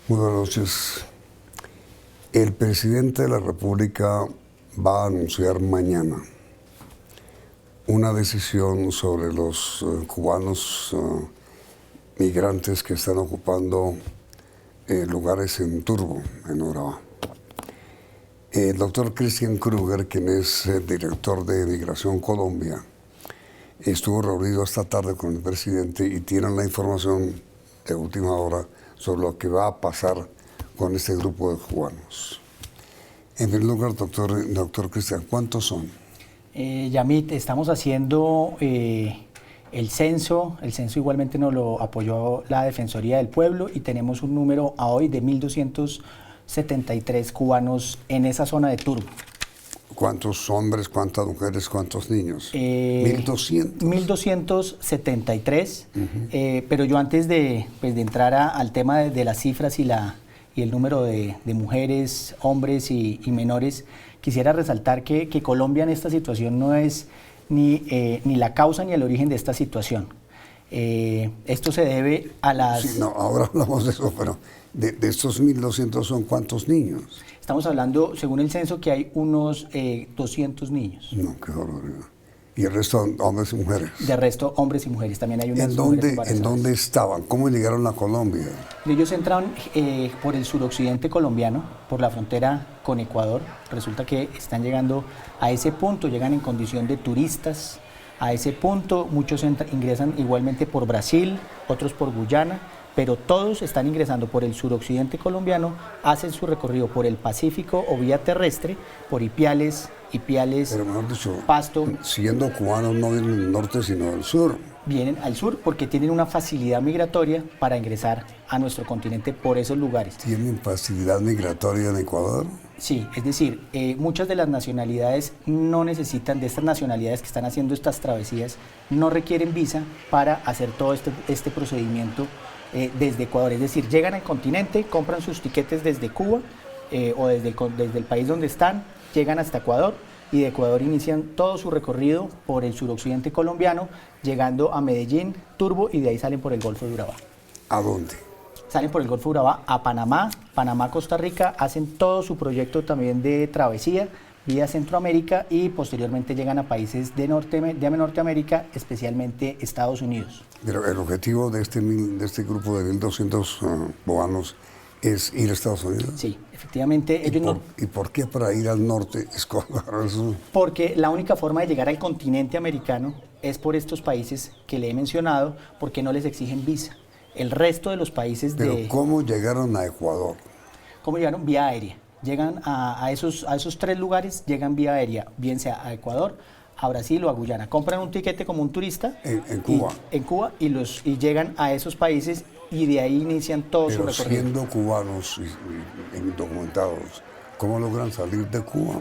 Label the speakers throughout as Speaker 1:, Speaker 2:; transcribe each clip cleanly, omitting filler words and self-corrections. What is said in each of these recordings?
Speaker 1: Muy buenas noches. El presidente de la República va a anunciar mañana una decisión sobre los cubanos migrantes que están ocupando lugares en Turbo, en Urabá. El doctor Christian Kruger, quien es el director de Migración Colombia, estuvo reunido esta tarde con el presidente y tienen la información de última hora sobre lo que va a pasar con este grupo de cubanos. En primer lugar, doctor Cristian, ¿cuántos son?
Speaker 2: Yamit, estamos haciendo el censo igualmente nos lo apoyó la Defensoría del Pueblo y tenemos un número a hoy de 1.273 cubanos en esa zona de Turbo.
Speaker 1: ¿Cuántos hombres, cuántas mujeres, cuántos niños? 1.200.
Speaker 2: 1.273, pero yo antes de entrar al tema de las cifras y el número de mujeres, hombres y menores, quisiera resaltar que Colombia en esta situación no es ni la causa ni el origen de esta situación. Esto se debe a las...
Speaker 1: Sí, no, ahora hablamos de eso, pero de estos 1.200 son ¿cuántos niños?
Speaker 2: Estamos hablando, según el censo, que hay unos 200 niños.
Speaker 1: No, qué barbaridad. ¿Y el resto hombres y mujeres?
Speaker 2: De resto, hombres y mujeres. También hay unas
Speaker 1: mujeres embarazadas. ¿En dónde estaban? ¿Cómo llegaron a Colombia?
Speaker 2: Ellos entraron por el suroccidente colombiano, por la frontera con Ecuador. Resulta que están llegando a ese punto, llegan en condición de turistas. A ese punto muchos ingresan igualmente por Brasil, otros por Guyana, pero todos están ingresando por el suroccidente colombiano, hacen su recorrido por el Pacífico o vía terrestre, por Ipiales,
Speaker 1: pero mejor dicho,
Speaker 2: Pasto.
Speaker 1: Siendo cubanos no vienen del norte sino del sur.
Speaker 2: Vienen al sur porque tienen una facilidad migratoria para ingresar a nuestro continente por esos lugares.
Speaker 1: ¿Tienen facilidad migratoria en Ecuador?
Speaker 2: Sí, es decir, muchas de las nacionalidades no necesitan, de estas nacionalidades que están haciendo estas travesías, no requieren visa para hacer todo este procedimiento desde Ecuador. Es decir, llegan al continente, compran sus tiquetes desde Cuba o desde el país donde están, llegan hasta Ecuador y de Ecuador inician todo su recorrido por el suroccidente colombiano, llegando a Medellín, Turbo, y de ahí salen por el Golfo de Urabá.
Speaker 1: ¿A dónde?
Speaker 2: Salen por el Golfo de Urabá a Panamá, Costa Rica, hacen todo su proyecto también de travesía vía Centroamérica y posteriormente llegan a países de Norteamérica, especialmente Estados Unidos.
Speaker 1: Pero el objetivo de este grupo de 1.200 cubanos es ir a Estados Unidos.
Speaker 2: Sí, efectivamente.
Speaker 1: ¿Y por qué para ir al norte escoger eso?
Speaker 2: Porque la única forma de llegar al continente americano es por estos países que le he mencionado, porque no les exigen visa. El resto de los países
Speaker 1: ¿Pero cómo llegaron a Ecuador?
Speaker 2: ¿Cómo llegaron? Vía aérea. Llegan a esos tres lugares, llegan vía aérea, bien sea a Ecuador, a Brasil o a Guyana. Compran un tiquete como un turista
Speaker 1: en Cuba.
Speaker 2: En Cuba y llegan a esos países y de ahí inician todo su recorrido.
Speaker 1: Siendo cubanos y indocumentados, ¿cómo logran salir de Cuba?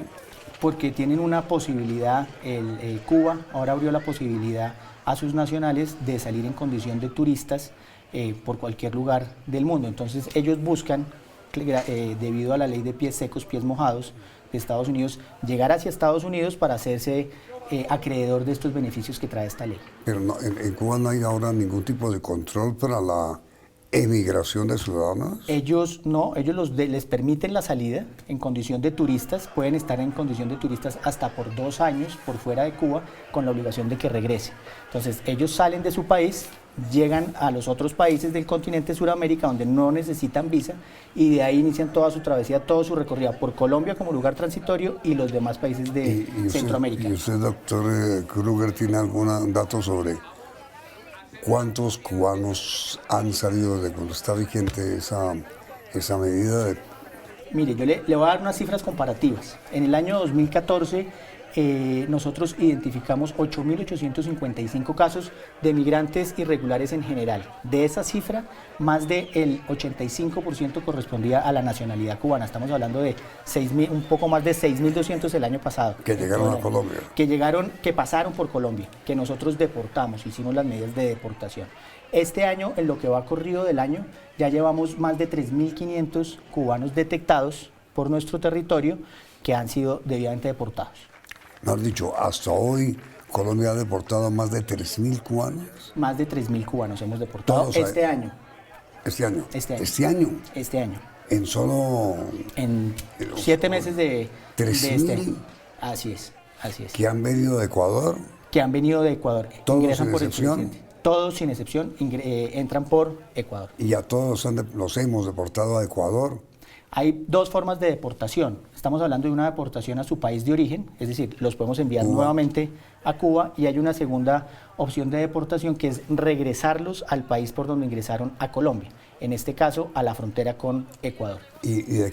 Speaker 2: Porque tienen una posibilidad, Cuba ahora abrió la posibilidad a sus nacionales de salir en condición de turistas por cualquier lugar del mundo. Entonces ellos buscan, debido a la ley de pies secos, pies mojados de Estados Unidos, llegar hacia Estados Unidos para hacerse acreedor de estos beneficios que trae esta ley.
Speaker 1: Pero no, en Cuba no hay ahora ningún tipo de control para la emigración de ciudadanos.
Speaker 2: Ellos no, les permiten la salida en condición de turistas, pueden estar en condición de turistas hasta por 2 años por fuera de Cuba con la obligación de que regrese. Entonces ellos salen de su país, llegan a los otros países del continente Suramérica donde no necesitan visa y de ahí inician toda su travesía, todo su recorrido por Colombia como lugar transitorio y los demás países de Centroamérica.
Speaker 1: ¿Y usted, doctor Kruger, tiene algún dato sobre cuántos cubanos han salido de cuando está vigente esa medida?
Speaker 2: Mire, yo le voy a dar unas cifras comparativas. En el año 2014 nosotros identificamos 8.855 casos de migrantes irregulares en general. De esa cifra, más del 85% correspondía a la nacionalidad cubana. Estamos hablando de un poco más de 6.200 el año pasado.
Speaker 1: Que llegaron a Colombia.
Speaker 2: Que pasaron por Colombia, que nosotros deportamos, hicimos las medidas de deportación. Este año, en lo que va corrido del año, ya llevamos más de 3.500 cubanos detectados por nuestro territorio que han sido debidamente deportados.
Speaker 1: ¿No has dicho, hasta hoy Colombia ha deportado a más de 3.000 cubanos?
Speaker 2: Más de 3.000 cubanos hemos deportado este año.
Speaker 1: Este año.
Speaker 2: Este año.
Speaker 1: Este año.
Speaker 2: Este año.
Speaker 1: En solo...
Speaker 2: En 7 meses de
Speaker 1: 3.000.
Speaker 2: Así es, así es.
Speaker 1: Que han venido de Ecuador.
Speaker 2: Que han venido de Ecuador.
Speaker 1: Todos
Speaker 2: Ingresan
Speaker 1: sin
Speaker 2: por el
Speaker 1: excepción.
Speaker 2: presidente. Todos sin excepción entran por Ecuador.
Speaker 1: Y a todos los hemos deportado a Ecuador.
Speaker 2: Hay 2 formas de deportación. Estamos hablando de una deportación a su país de origen, es decir, los podemos enviar nuevamente a Cuba, y hay una segunda opción de deportación que es regresarlos al país por donde ingresaron a Colombia, en este caso a la frontera con Ecuador.
Speaker 1: ¿Y de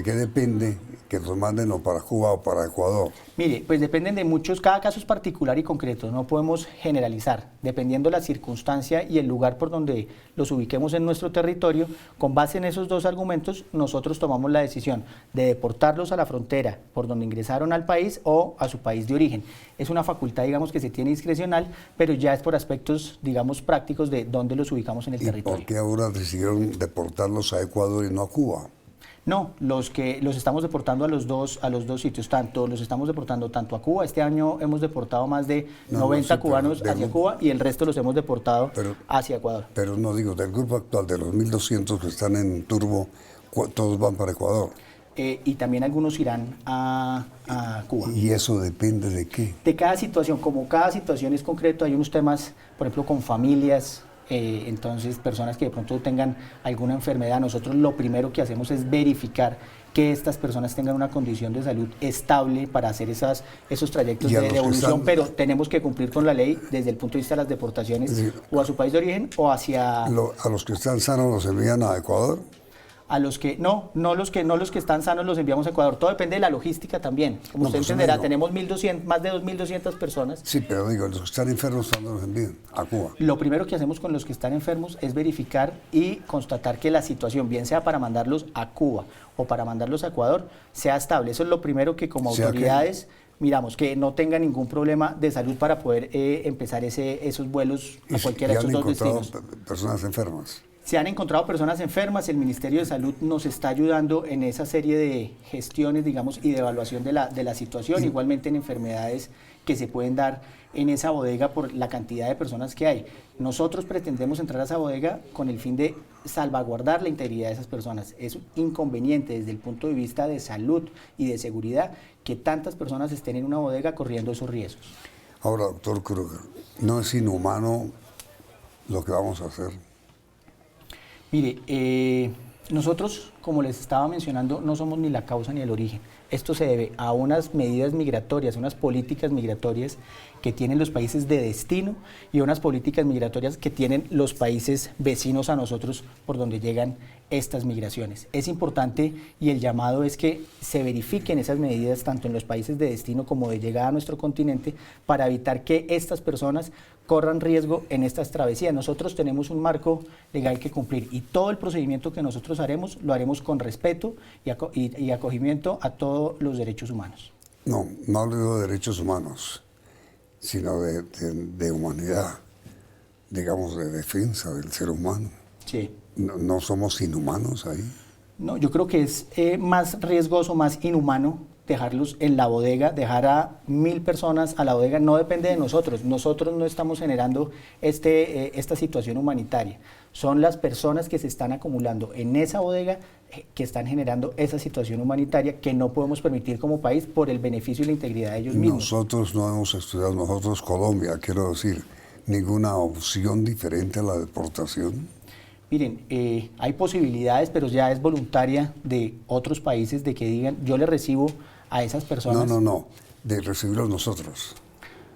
Speaker 1: qué depende que los manden o para Cuba o para Ecuador?
Speaker 2: Mire, pues dependen de muchos, cada caso es particular y concreto, no podemos generalizar. Dependiendo la circunstancia y el lugar por donde los ubiquemos en nuestro territorio, con base en esos 2 argumentos, nosotros tomamos la decisión de deportarlos a la frontera por donde ingresaron al país o a su país de origen. Es una facultad, digamos, que se tiene discrecional, pero ya es por aspectos, digamos, prácticos de dónde los ubicamos en el territorio.
Speaker 1: ¿Por qué ahora decidieron deportarlos a Ecuador y no a Cuba?
Speaker 2: No, los estamos deportando a los dos sitios, los estamos deportando tanto a Cuba. Este año hemos deportado más de 90 cubanos hacia Cuba, y el resto los hemos deportado hacia Ecuador.
Speaker 1: Pero no digo, del grupo actual de los 1.200 que están en Turbo, todos van para Ecuador.
Speaker 2: Y también algunos irán a Cuba.
Speaker 1: ¿Y eso depende de qué?
Speaker 2: De cada situación, como cada situación es concreto, hay unos temas, por ejemplo, con familias. Entonces, personas que de pronto tengan alguna enfermedad, nosotros lo primero que hacemos es verificar que estas personas tengan una condición de salud estable para hacer esos trayectos de devolución, pero tenemos que cumplir con la ley desde el punto de vista de las deportaciones, es decir, o a su país de origen o hacia...
Speaker 1: ¿A los que están sanos los envían a Ecuador?
Speaker 2: A los que no los que están sanos los enviamos a Ecuador. Todo depende de la logística también. Como usted entenderá, tenemos más de 2.200 personas.
Speaker 1: Sí, pero digo, los que están enfermos, ¿dónde los envían? A Cuba.
Speaker 2: Lo primero que hacemos con los que están enfermos es verificar y constatar que la situación, bien sea para mandarlos a Cuba o para mandarlos a Ecuador, sea estable. Eso es lo primero que como autoridades miramos, que no tenga ningún problema de salud para poder empezar esos vuelos a cualquiera de estos 2 destinos.
Speaker 1: ¿Personas enfermas?
Speaker 2: Se han encontrado personas enfermas, el Ministerio de Salud nos está ayudando en esa serie de gestiones, digamos, y de evaluación de la situación, igualmente en enfermedades que se pueden dar en esa bodega por la cantidad de personas que hay. Nosotros pretendemos entrar a esa bodega con el fin de salvaguardar la integridad de esas personas. Es inconveniente desde el punto de vista de salud y de seguridad que tantas personas estén en una bodega corriendo esos riesgos.
Speaker 1: Ahora, doctor Kruger, ¿no es inhumano lo que vamos a hacer?
Speaker 2: Mire, nosotros, como les estaba mencionando, no somos ni la causa ni el origen. Esto se debe a unas medidas migratorias, unas políticas migratorias que tienen los países de destino y unas políticas migratorias que tienen los países vecinos a nosotros por donde llegan estas migraciones. Es importante y el llamado es que se verifiquen esas medidas tanto en los países de destino como de llegada a nuestro continente para evitar que estas personas corran riesgo en estas travesías. Nosotros tenemos un marco legal que cumplir y todo el procedimiento que nosotros haremos lo haremos con respeto y acogimiento a todos los derechos humanos.
Speaker 1: No hablo de derechos humanos, sino de humanidad, digamos, de defensa del ser humano.
Speaker 2: Sí.
Speaker 1: ¿No somos inhumanos ahí?
Speaker 2: No, yo creo que es más riesgoso, más inhumano dejarlos en la bodega, dejar a 1.000 personas a la bodega. No depende de nosotros no estamos generando esta situación humanitaria. Son las personas que se están acumulando en esa bodega que están generando esa situación humanitaria que no podemos permitir como país por el beneficio y la integridad de ellos mismos.
Speaker 1: Nosotros no hemos estudiado, nosotros Colombia, quiero decir, ninguna opción diferente a la deportación.
Speaker 2: Miren, hay posibilidades, pero ya es voluntaria de otros países de que digan, yo le recibo a esas personas.
Speaker 1: No, de recibirlos nosotros.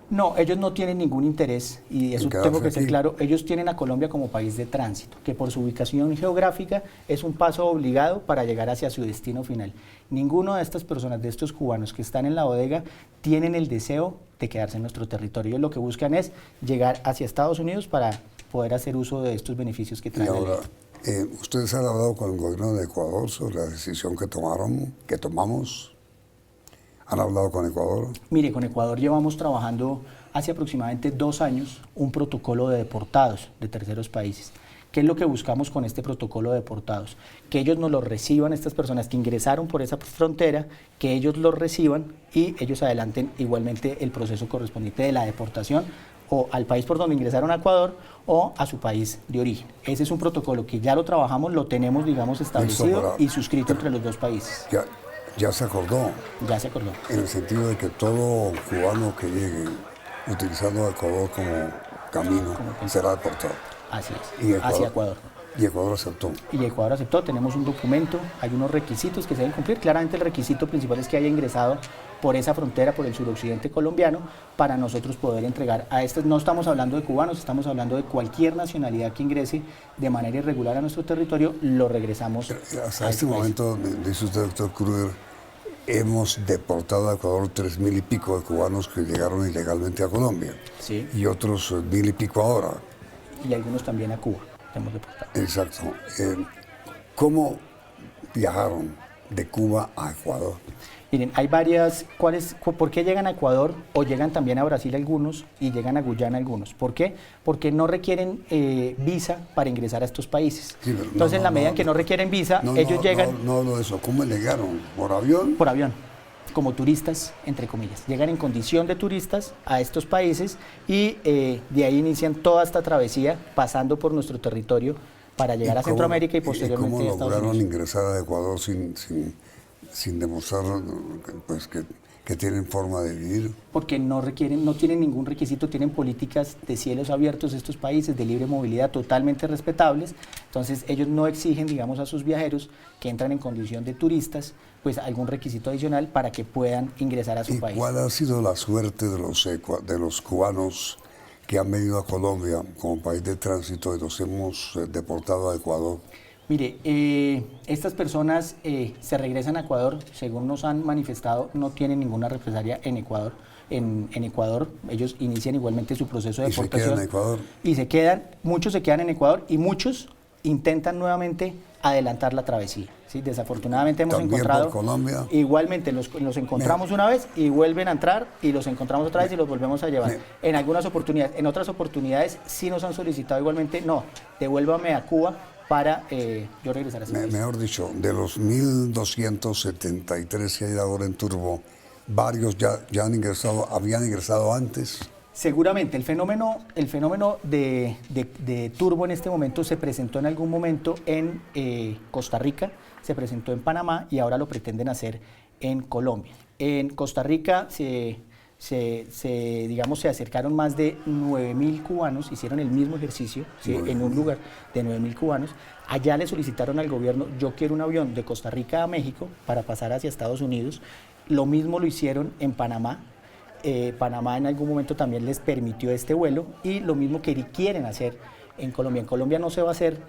Speaker 2: No, ellos no tienen ningún interés, y eso tengo que ser claro, ellos tienen a Colombia como país de tránsito, que por su ubicación geográfica es un paso obligado para llegar hacia su destino final. Ninguno de estas personas, de estos cubanos que están en la bodega, tienen el deseo de quedarse en nuestro territorio. Ellos lo que buscan es llegar hacia Estados Unidos para poder hacer uso de estos beneficios que trae la ley.
Speaker 1: Y ahora, ¿ustedes han hablado con el gobierno de Ecuador sobre la decisión que tomamos? ¿Han hablado con Ecuador?
Speaker 2: Mire, con Ecuador llevamos trabajando hace aproximadamente 2 años un protocolo de deportados de terceros países. ¿Qué es lo que buscamos con este protocolo de deportados? Que ellos nos los reciban, estas personas que ingresaron por esa frontera, que ellos los reciban y ellos adelanten igualmente el proceso correspondiente de la deportación o al país por donde ingresaron a Ecuador o a su país de origen. Ese es un protocolo que ya lo trabajamos, lo tenemos, digamos, establecido y suscrito entre los dos países.
Speaker 1: Ya se acordó.
Speaker 2: Ya se acordó.
Speaker 1: En el sentido de que todo cubano que llegue utilizando a Ecuador como camino será deportado.
Speaker 2: Así es,
Speaker 1: Y Ecuador,
Speaker 2: hacia Ecuador.
Speaker 1: Y Ecuador aceptó.
Speaker 2: Y Ecuador aceptó, tenemos un documento, hay unos requisitos que se deben cumplir. Claramente el requisito principal es que haya ingresado por esa frontera, por el suroccidente colombiano, para nosotros poder entregar a estos. No estamos hablando de cubanos, estamos hablando de cualquier nacionalidad que ingrese de manera irregular a nuestro territorio, lo regresamos.
Speaker 1: Hasta este momento, dice usted, doctor Kruger, hemos deportado a Ecuador 3.000 y pico de cubanos que llegaron ilegalmente a Colombia.
Speaker 2: Sí.
Speaker 1: Y otros 1.000 y pico ahora.
Speaker 2: Y algunos también a Cuba. Hemos deportado.
Speaker 1: Exacto. ¿Cómo viajaron de Cuba a Ecuador?
Speaker 2: Miren, hay varias. ¿Por qué llegan a Ecuador o llegan también a Brasil algunos y llegan a Guyana algunos? ¿Por qué? Porque no requieren visa para ingresar a estos países. Sí, entonces, en la medida en que no requieren visa, ellos llegan...
Speaker 1: No, eso. ¿Cómo llegaron? ¿Por avión?
Speaker 2: Por avión, como turistas, entre comillas. Llegan en condición de turistas a estos países y de ahí inician toda esta travesía pasando por nuestro territorio para llegar a Centroamérica y posteriormente a Estados Unidos.
Speaker 1: ¿Cómo lograron ingresar a Ecuador sin demostrar pues, que tienen forma de vivir?
Speaker 2: Porque no tienen ningún requisito, tienen políticas de cielos abiertos estos países, de libre movilidad totalmente respetables. Entonces ellos no exigen, digamos, a sus viajeros que entran en condición de turistas, pues algún requisito adicional para que puedan ingresar a su país.
Speaker 1: ¿Cuál ha sido la suerte de los cubanos que han venido a Colombia como país de tránsito y los hemos deportado a Ecuador?
Speaker 2: Mire, estas personas se regresan a Ecuador, según nos han manifestado, no tienen ninguna represalia en Ecuador. En Ecuador, ellos inician igualmente su proceso de deportación.
Speaker 1: ¿Y se quedan en Ecuador?
Speaker 2: Y muchos se quedan en Ecuador y muchos intentan nuevamente adelantar la travesía. ¿Sí? Desafortunadamente hemos encontrado...
Speaker 1: Por Colombia.
Speaker 2: Igualmente, los encontramos una vez y vuelven a entrar y los encontramos otra vez y los volvemos a llevar. En algunas oportunidades, en otras oportunidades sí nos han solicitado igualmente, no, devuélvame a Cuba para yo regresar a ese país.
Speaker 1: Mejor dicho, de los 1.273 que hay ahora en Turbo, varios ya habían ingresado antes.
Speaker 2: Seguramente, el fenómeno de Turbo en este momento se presentó en algún momento en Costa Rica, se presentó en Panamá y ahora lo pretenden hacer en Colombia. En Costa Rica se acercaron más de 9.000 cubanos, hicieron el mismo ejercicio, ¿sí? En un lugar de 9.000 cubanos. Allá le solicitaron al gobierno, yo quiero un avión de Costa Rica a México para pasar hacia Estados Unidos. Lo mismo lo hicieron en Panamá. Panamá en algún momento también les permitió este vuelo y lo mismo que quieren hacer en Colombia. En Colombia no se va a hacer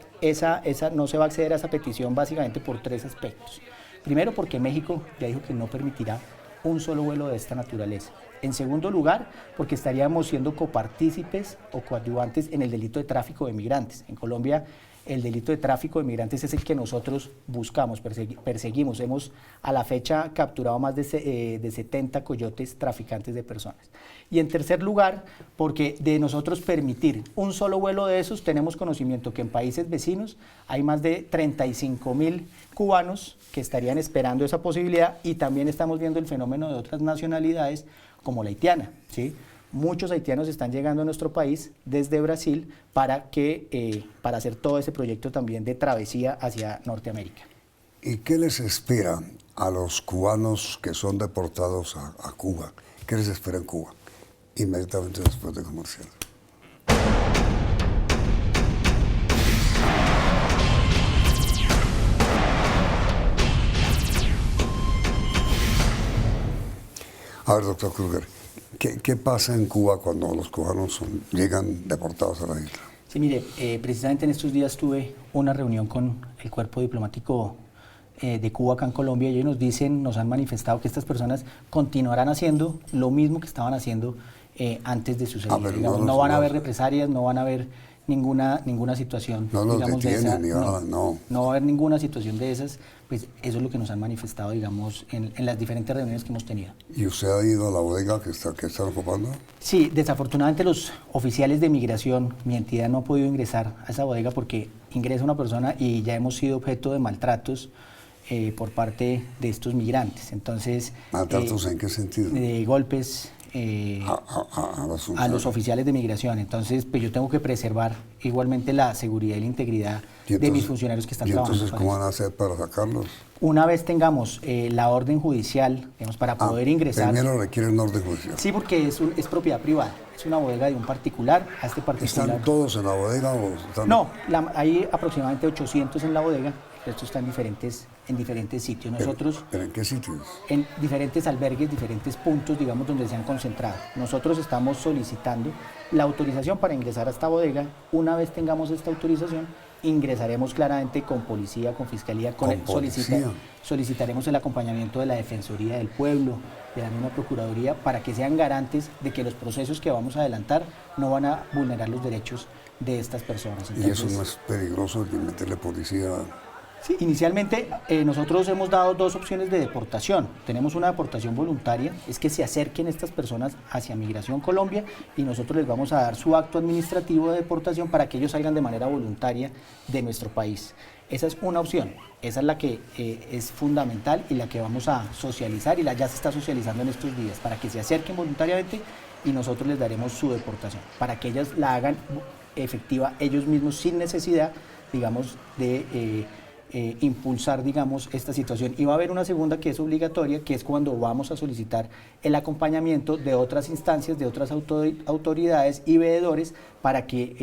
Speaker 2: no se va a acceder a esa petición básicamente por 3 aspectos. Primero, porque México ya dijo que no permitirá un solo vuelo de esta naturaleza. En segundo lugar, porque estaríamos siendo copartícipes o coadyuvantes en el delito de tráfico de migrantes. En Colombia, el delito de tráfico de migrantes es el que nosotros buscamos, perseguimos. Hemos a la fecha capturado más de 70 coyotes traficantes de personas. Y en tercer lugar, porque de nosotros permitir un solo vuelo de esos, tenemos conocimiento que en países vecinos hay más de 35.000 cubanos que estarían esperando esa posibilidad y también estamos viendo el fenómeno de otras nacionalidades como la haitiana, ¿sí? Muchos haitianos están llegando a nuestro país desde Brasil para hacer todo ese proyecto también de travesía hacia Norteamérica.
Speaker 1: ¿Y qué les espera a los cubanos que son deportados a Cuba? ¿Qué les espera en Cuba? Inmediatamente después de comercial. A ver, doctor Kruger, ¿qué pasa en Cuba cuando los cubanos llegan deportados a la isla?
Speaker 2: Sí, mire, precisamente en estos días tuve una reunión con el cuerpo diplomático de Cuba acá en Colombia y ellos nos han manifestado que estas personas continuarán haciendo lo mismo que estaban haciendo antes de suceder. Digamos, no van a haber represalias, no van a haber ninguna situación,
Speaker 1: no los
Speaker 2: digamos,
Speaker 1: detienen,
Speaker 2: de esa, no va a haber ninguna situación de esas, pues eso es lo que nos han manifestado, digamos, en las diferentes reuniones que hemos tenido.
Speaker 1: ¿Y usted ha ido a la bodega que están ocupando?
Speaker 2: Sí, desafortunadamente los oficiales de migración, mi entidad no ha podido ingresar a esa bodega porque ingresa una persona y ya hemos sido objeto de maltratos por parte de estos migrantes. Entonces,
Speaker 1: ¿maltratos en qué sentido?
Speaker 2: De golpes, a los oficiales de migración. Entonces, pues yo tengo que preservar igualmente la seguridad y la integridad de mis funcionarios que están trabajando.
Speaker 1: ¿Y entonces cómo van a hacer para sacarlos?
Speaker 2: Una vez tengamos la orden judicial, digamos, para poder ingresar...
Speaker 1: Primero requieren orden judicial.
Speaker 2: Sí, porque es propiedad privada. Es una bodega de un particular. A este particular...
Speaker 1: ¿Están todos en la bodega o están...?
Speaker 2: No, hay aproximadamente 800 en la bodega. Esto está en diferentes sitios. Nosotros,
Speaker 1: ¿Pero en qué sitios?
Speaker 2: En diferentes albergues, diferentes puntos, digamos, donde se han concentrado. Nosotros estamos solicitando la autorización para ingresar a esta bodega. Una vez tengamos esta autorización, ingresaremos claramente con policía, con fiscalía, solicitaremos el acompañamiento de la Defensoría del Pueblo, de la misma Procuraduría, para que sean garantes de que los procesos que vamos a adelantar no van a vulnerar los derechos de estas personas.
Speaker 1: Entonces, ¿y eso no es peligroso de meterle policía?
Speaker 2: Sí, inicialmente nosotros hemos dado dos opciones de deportación. Tenemos una deportación voluntaria, es que se acerquen estas personas hacia Migración Colombia y nosotros les vamos a dar su acto administrativo de deportación para que ellos salgan de manera voluntaria de nuestro país. Esa es una opción, esa es la que es fundamental y la que vamos a socializar y ya se está socializando en estos días, para que se acerquen voluntariamente y nosotros les daremos su deportación, para que ellas la hagan efectiva ellos mismos sin necesidad, digamos, de... impulsar, digamos, esta situación. Y va a haber una segunda que es obligatoria, que es cuando vamos a solicitar el acompañamiento de otras instancias, de otras autoridades y veedores para que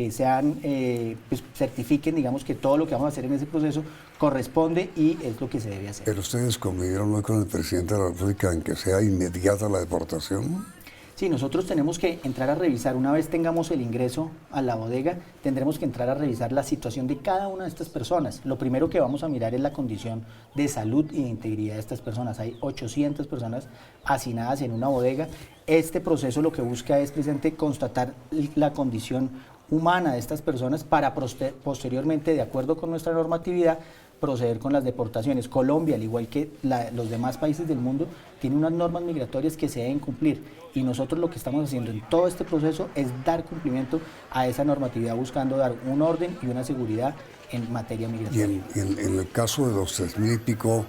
Speaker 2: pues, certifiquen, digamos, que todo lo que vamos a hacer en ese proceso corresponde y es lo que se debe hacer.
Speaker 1: ¿Pero ustedes convinieron hoy con el presidente de la República en que sea inmediata la deportación?
Speaker 2: Sí, nosotros tenemos que entrar a revisar, una vez tengamos el ingreso a la bodega, tendremos que entrar a revisar la situación de cada una de estas personas. Lo primero que vamos a mirar es la condición de salud y de integridad de estas personas. Hay 800 personas hacinadas en una bodega. Este proceso lo que busca es precisamente constatar la condición humana de estas personas para posteriormente, de acuerdo con nuestra normatividad, proceder con las deportaciones. Colombia, al igual que los demás países del mundo, tiene unas normas migratorias que se deben cumplir y nosotros lo que estamos haciendo en todo este proceso es dar cumplimiento a esa normatividad, buscando dar un orden y una seguridad en materia migratoria.
Speaker 1: Y en el caso de los 3,000 y pico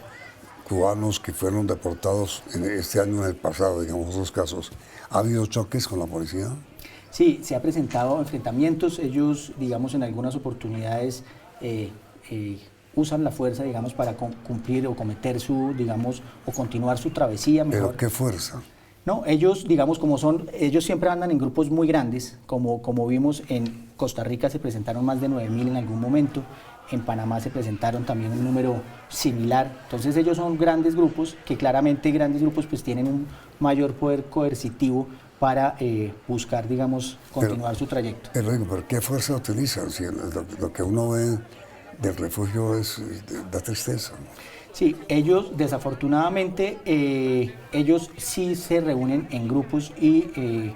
Speaker 1: cubanos que fueron deportados este año, en el pasado, digamos, otros casos, ¿ha habido choques con la policía?
Speaker 2: Sí, se ha presentado enfrentamientos. Ellos, digamos, en algunas oportunidades usan la fuerza, digamos, para cumplir o cometer digamos, o continuar su travesía mejor.
Speaker 1: ¿Pero qué fuerza?
Speaker 2: No, ellos, digamos, ellos siempre andan en grupos muy grandes, como vimos en Costa Rica se presentaron más de 9,000 en algún momento, en Panamá se presentaron también un número similar. Entonces ellos son grandes grupos, que claramente grandes grupos pues tienen un mayor poder coercitivo para buscar, digamos, continuar su trayecto.
Speaker 1: Pero ¿qué fuerza utilizan? Si lo que uno ve del refugio da tristeza.
Speaker 2: Sí, ellos desafortunadamente, ellos sí se reúnen en grupos y,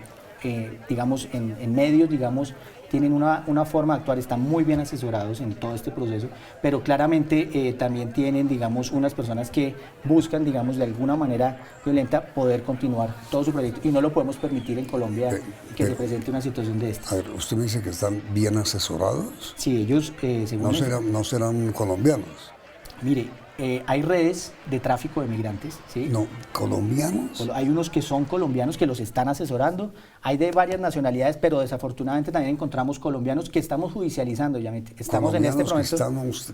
Speaker 2: digamos, en medios, digamos, tienen una forma de actuar, están muy bien asesorados en todo este proceso, pero claramente también tienen, digamos, unas personas que buscan, digamos, de alguna manera violenta poder continuar todo su proyecto y no lo podemos permitir en Colombia que se presente una situación de esta.
Speaker 1: A ver, usted me dice que están bien asesorados.
Speaker 2: Sí, ellos, según
Speaker 1: no serán colombianos.
Speaker 2: Mire, hay redes de tráfico de migrantes, ¿sí?
Speaker 1: No, ¿colombianos?
Speaker 2: Hay unos que son colombianos que los están asesorando, hay de varias nacionalidades, pero desafortunadamente también encontramos colombianos que estamos judicializando, ya estamos en este momento.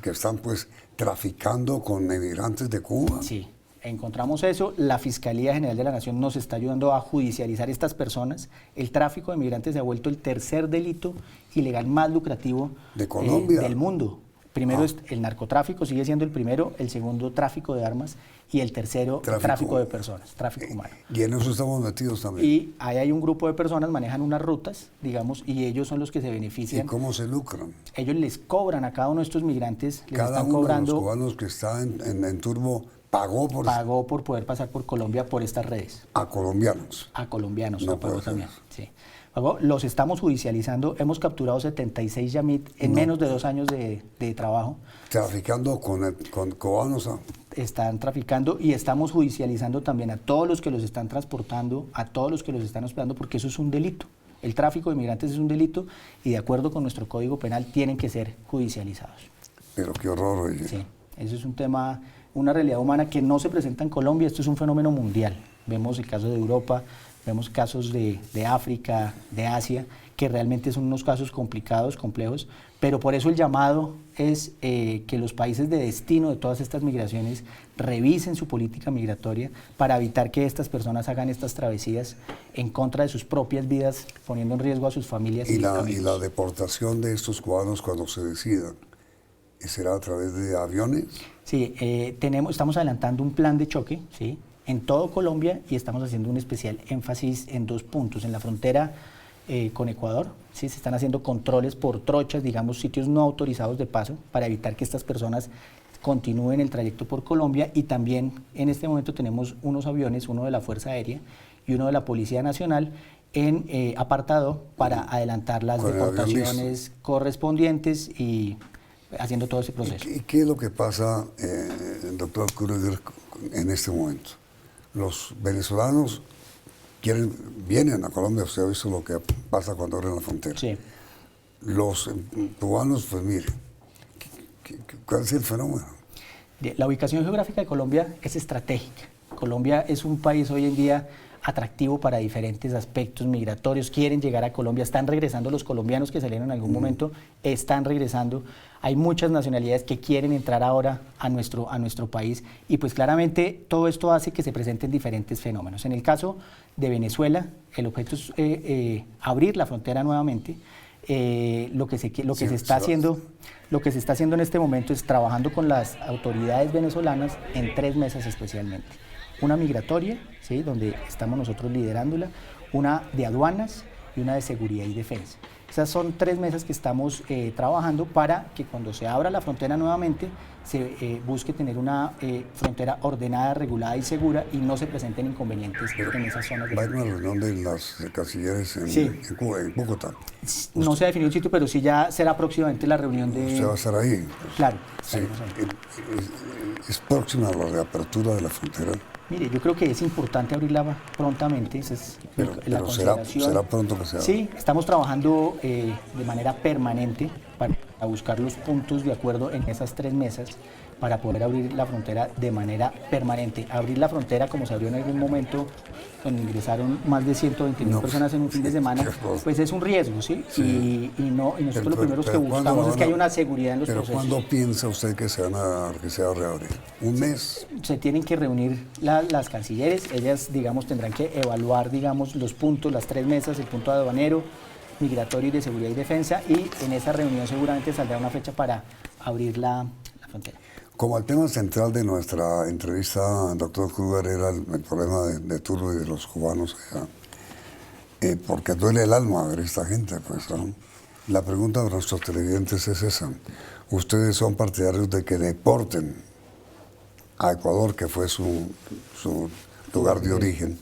Speaker 1: Que están pues traficando con emigrantes de Cuba.
Speaker 2: Sí, encontramos eso, la Fiscalía General de la Nación nos está ayudando a judicializar estas personas. El tráfico de migrantes se ha vuelto el tercer delito ilegal más lucrativo
Speaker 1: de Colombia,
Speaker 2: del mundo. Primero es el narcotráfico, sigue siendo el primero, el segundo tráfico de armas y el tercero tráfico de personas, tráfico humano.
Speaker 1: Y en eso estamos metidos también.
Speaker 2: Y ahí hay un grupo de personas, manejan unas rutas, digamos, y ellos son los que se benefician.
Speaker 1: ¿Y cómo se lucran?
Speaker 2: Ellos les cobran a cada uno de estos migrantes, les
Speaker 1: cada
Speaker 2: están
Speaker 1: uno
Speaker 2: cobrando.
Speaker 1: De los cubanos que está en Turbo pagó
Speaker 2: por poder pasar por Colombia por estas redes.
Speaker 1: A colombianos.
Speaker 2: A colombianos,
Speaker 1: no
Speaker 2: pagó también, sí. Los estamos judicializando, hemos capturado 76 Yamit en menos de 2 años de trabajo.
Speaker 1: ¿Traficando con cubanos?
Speaker 2: Están traficando y estamos judicializando también a todos los que los están transportando, a todos los que los están hospedando, porque eso es un delito. El tráfico de migrantes es un delito y de acuerdo con nuestro Código Penal tienen que ser judicializados.
Speaker 1: Pero qué horror, oye.
Speaker 2: Sí, eso es un tema, una realidad humana que no se presenta en Colombia, esto es un fenómeno mundial. Vemos el caso de Europa, vemos casos de África, de Asia, que realmente son unos casos complicados, complejos, pero por eso el llamado es que los países de destino de todas estas migraciones revisen su política migratoria para evitar que estas personas hagan estas travesías en contra de sus propias vidas, poniendo en riesgo a sus familias.
Speaker 1: Y la deportación de estos cubanos cuando se decidan, ¿será a través de aviones?
Speaker 2: Sí, estamos adelantando un plan de choque, ¿sí?, en todo Colombia, y estamos haciendo un especial énfasis en 2 puntos. En la frontera con Ecuador, ¿sí?, se están haciendo controles por trochas, digamos sitios no autorizados de paso, para evitar que estas personas continúen el trayecto por Colombia, y también en este momento tenemos unos aviones, uno de la Fuerza Aérea y uno de la Policía Nacional, en apartado para adelantar las deportaciones correspondientes y haciendo todo ese proceso.
Speaker 1: ¿Y qué es lo que pasa, doctor Krüger, en este momento? Los venezolanos vienen a Colombia, usted ha visto lo que pasa cuando abren la frontera.
Speaker 2: Sí.
Speaker 1: Los cubanos, pues mire, ¿cuál es el fenómeno?
Speaker 2: La ubicación geográfica de Colombia es estratégica. Colombia es un país hoy en día atractivo para diferentes aspectos migratorios, quieren llegar a Colombia, están regresando los colombianos que salieron en algún momento, están regresando, hay muchas nacionalidades que quieren entrar ahora a nuestro país, y pues claramente todo esto hace que se presenten diferentes fenómenos. En el caso de Venezuela, el objeto es abrir la frontera nuevamente. Lo que se está haciendo en este momento es trabajando con las autoridades venezolanas en 3 mesas especialmente. Una migratoria, ¿sí?, donde estamos nosotros liderándola, una de aduanas y una de seguridad y defensa. Esas son 3 mesas que estamos trabajando para que cuando se abra la frontera nuevamente se busque tener una frontera ordenada, regulada y segura, y no se presenten inconvenientes en esas zonas.
Speaker 1: ¿Va a haber una reunión de las cancilleres en Bogotá?
Speaker 2: No se ha definido el sitio, pero sí ya será próximamente la reunión de...
Speaker 1: ¿Usted va a estar ahí?
Speaker 2: Claro.
Speaker 1: Sí. ¿Es próxima la reapertura de la frontera?
Speaker 2: Mire, yo creo que es importante abrirla prontamente, esa es la consideración.
Speaker 1: ¿Será pronto que se abra?
Speaker 2: Sí, estamos trabajando de manera permanente para buscar los puntos de acuerdo en esas 3 mesas para poder abrir la frontera de manera permanente. Abrir la frontera como se abrió en algún momento, cuando ingresaron más de 120.000 personas en un fin de semana, pues es un riesgo, ¿sí? Y nosotros lo primero que buscamos es que haya una seguridad en los procesos.
Speaker 1: ¿Pero cuándo piensa usted que se va a reabrir? ¿Un mes?
Speaker 2: Se tienen que reunir las cancilleres, ellas, digamos, tendrán que evaluar, digamos, los puntos, las 3 mesas, el punto aduanero, migratorio y de seguridad y defensa, y en esa reunión seguramente saldrá una fecha para abrir la frontera.
Speaker 1: Como el tema central de nuestra entrevista, doctor Krüger, era el problema de Turbo y de los cubanos allá, porque duele el alma ver esta gente, pues, ¿no? La pregunta de nuestros televidentes es esa. ¿Ustedes son partidarios de que deporten a Ecuador, que fue su lugar de origen,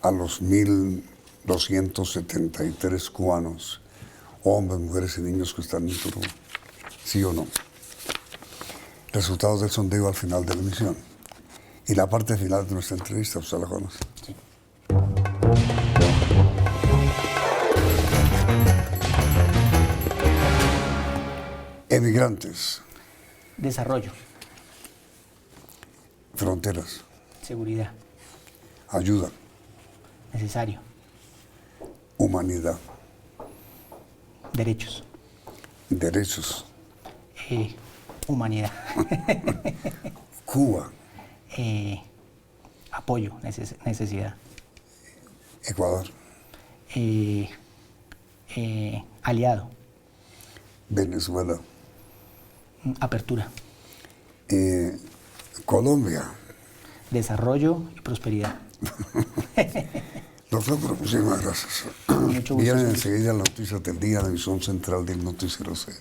Speaker 1: a los 1.273 cubanos, hombres, mujeres y niños que están en Turbo? ¿Sí o no? Resultados del sondeo al final de la emisión. Y la parte final de nuestra entrevista, ¿usted la conoce?
Speaker 2: Sí.
Speaker 1: Emigrantes.
Speaker 2: Desarrollo.
Speaker 1: Fronteras.
Speaker 2: Seguridad.
Speaker 1: Ayuda.
Speaker 2: Necesario.
Speaker 1: Humanidad.
Speaker 2: Derechos.
Speaker 1: Derechos.
Speaker 2: Humanidad.
Speaker 1: Cuba.
Speaker 2: Apoyo, necesidad.
Speaker 1: Ecuador.
Speaker 2: Aliado.
Speaker 1: Venezuela.
Speaker 2: Apertura.
Speaker 1: Colombia.
Speaker 2: Desarrollo y prosperidad.
Speaker 1: Doctor, muchísimas gracias.
Speaker 2: Mucho gusto.
Speaker 1: Vienen enseguida las noticias del día, la emisión central del Noticiero C.